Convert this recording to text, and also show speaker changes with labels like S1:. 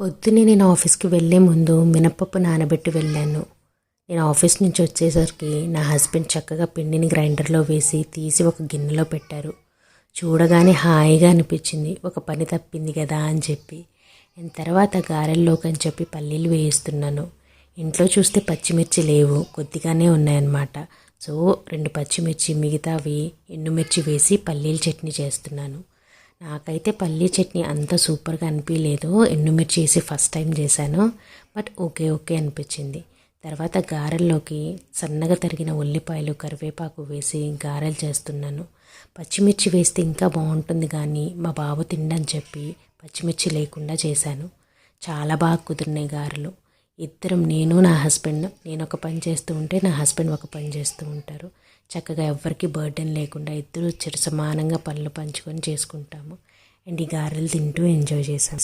S1: పొద్దున్నే నేను ఆఫీస్కి వెళ్ళే ముందు మినపప్పు నానబెట్టి వెళ్ళాను. నేను ఆఫీస్ నుంచి వచ్చేసరికి నా హస్బెండ్ చక్కగా పిండిని గ్రైండర్లో వేసి తీసి ఒక గిన్నెలో పెట్టారు. చూడగానే హాయిగా అనిపించింది, ఒక పని తప్పింది కదా అని చెప్పి. తర్వాత గారెల్లోకి అని చెప్పి పల్లీలు వేయిస్తున్నాను. ఇంట్లో చూస్తే పచ్చిమిర్చి లేవు, కొద్దిగానే ఉన్నాయన్నమాట. సో 2 పచ్చిమిర్చి, మిగతావి ఎండుమిర్చి వేసి పల్లీల చట్నీ చేస్తున్నాను. నాకైతే పల్లీ చట్నీ అంత సూపర్గా అనిపించలేదు. ఎండుమిర్చి వేసి ఫస్ట్ టైం చేశాను, బట్ ఓకే అనిపించింది. తర్వాత గారెల్లోకి సన్నగా తరిగిన ఉల్లిపాయలు, కరివేపాకు వేసి గారెలు చేస్తున్నాను. పచ్చిమిర్చి వేస్తే ఇంకా బాగుంటుంది కానీ మా బాబు తిండని చెప్పి పచ్చిమిర్చి లేకుండా చేశాను. చాలా బాగా కుదిరినాయి గారెలు. ఇద్దరం, నేను నా హస్బెండ్, నేను ఒక పని చేస్తూ ఉంటే నా హస్బెండ్ ఒక పని చేస్తూ ఉంటారు. చక్కగా ఎవ్వరికి బర్డెన్ లేకుండా ఇద్దరు సమానంగా పనులు పంచుకొని చేసుకుంటాము. అండ్ ఈ గారెలు తింటూ ఎంజాయ్ చేశాను.